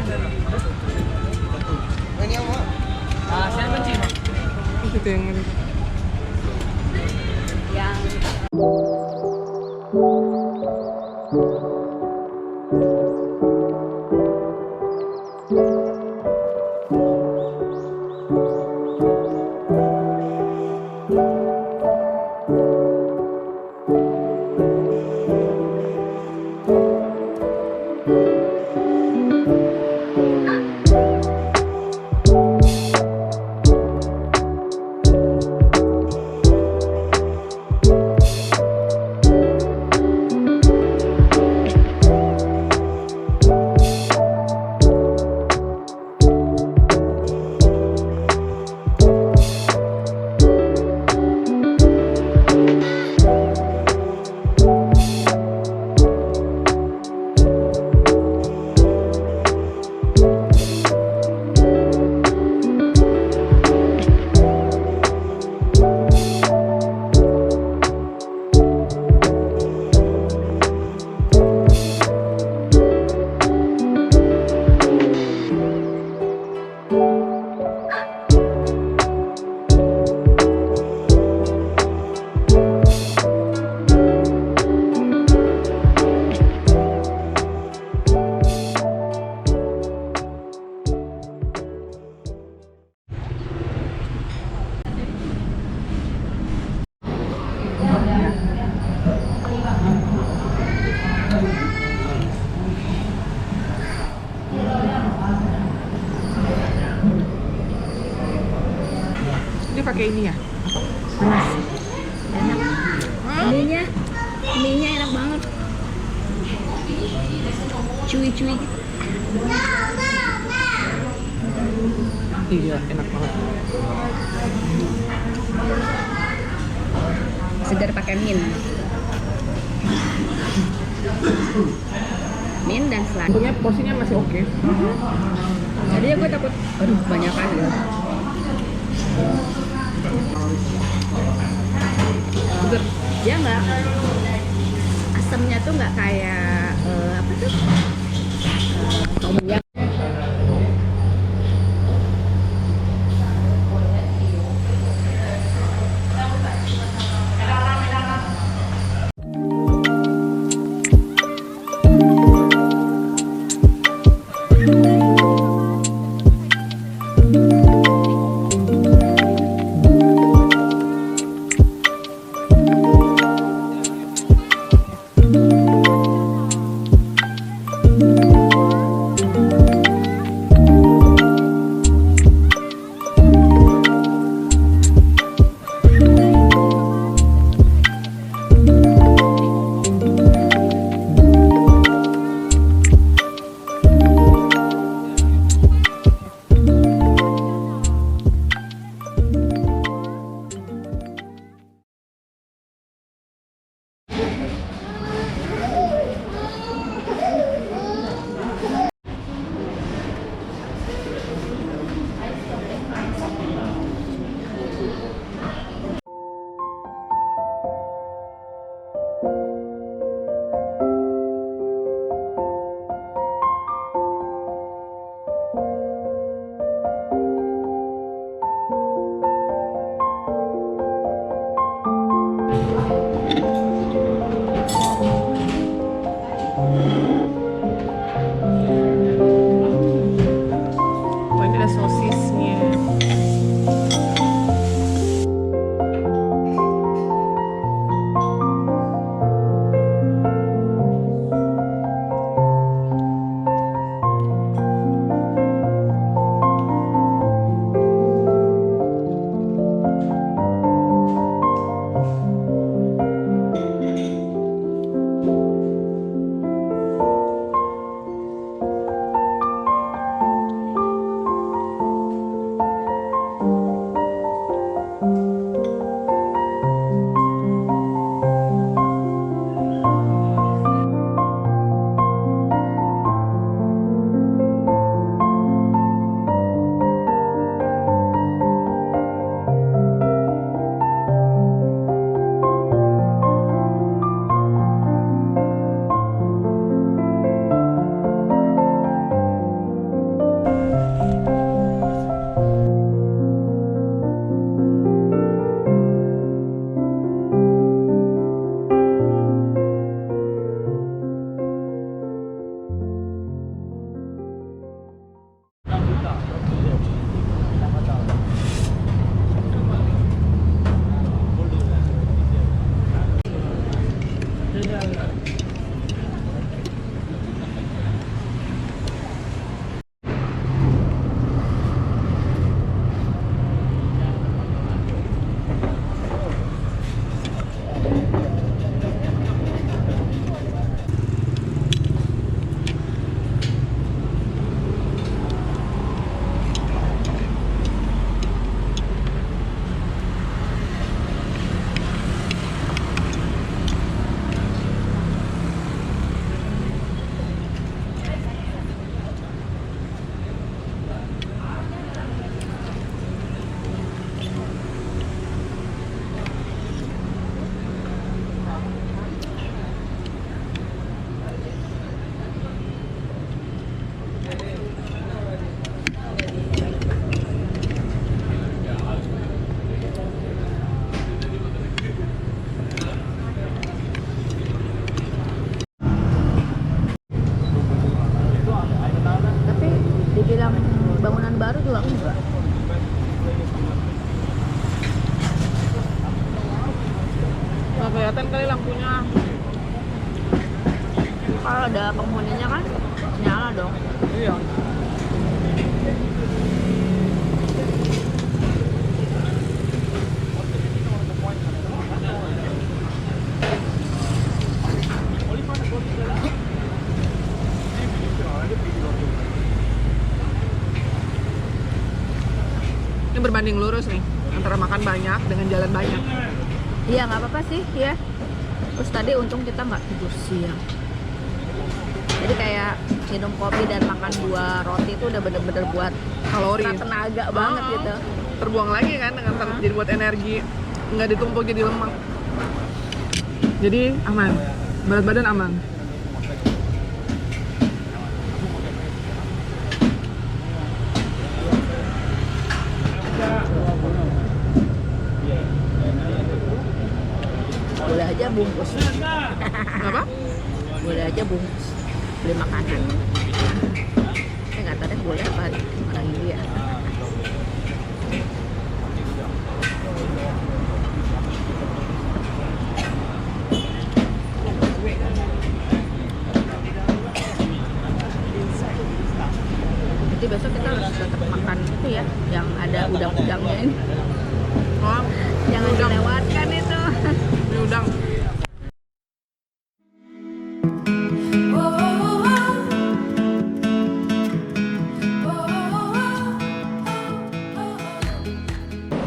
Ini yang mau? Saya benci, Mak. Itu yang ini. Dia pakai ini ya? Beras. Enak. Mie-nya enak banget. Cuy-cuy. Iya, enak banget. Segar pakai min. Min dan selada. Punya porsinya masih oke. Tadi ya gue takut, aduh banyak kan ya. Segar. Dia nggak, asamnya tuh nggak kayak apa tuh? Tom yum. juga enggak. Nggak kelihatan kali lampunya. Kalau ada penghuninya kan nyala dong. Iya. Ini berbanding lurus nih antara makan banyak dengan jalan banyak. Iya nggak apa-apa sih ya. Terus tadi untung kita nggak tidur siang. Jadi kayak minum kopi dan makan 2 roti itu udah bener-bener buat Kalori. tenaga banget Oh. gitu. Terbuang lagi kan dengan jadi buat energi, nggak ditumpuk jadi lemak. Jadi aman, berat badan aman. Boleh aja bungkus. Apa? Boleh aja bungkus beli makanan. Nggak tahu deh boleh apa orang India. Jadi besok kita harus tetap makan itu ya, yang ada udang-udangnya ini. Oh, Jangan udang. dilewatkan itu. Ini udang.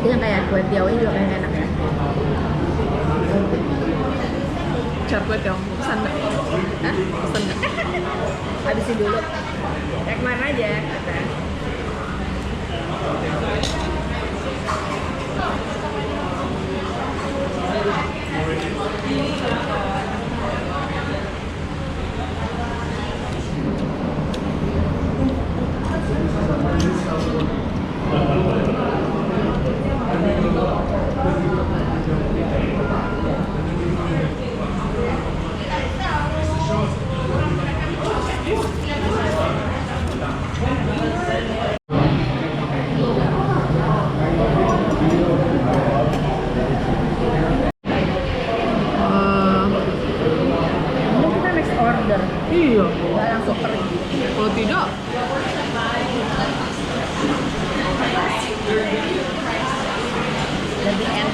Itu yang kayak kue tiaw ini juga kayaknya enak ya. Coklat yang pesan nggak? Hah? Pesan nggak? Habisin dulu. Kayak kemarin aja kata. Ini kita next order. Iya. Nggak langsung pergi. Kalau tidak, Lebih enak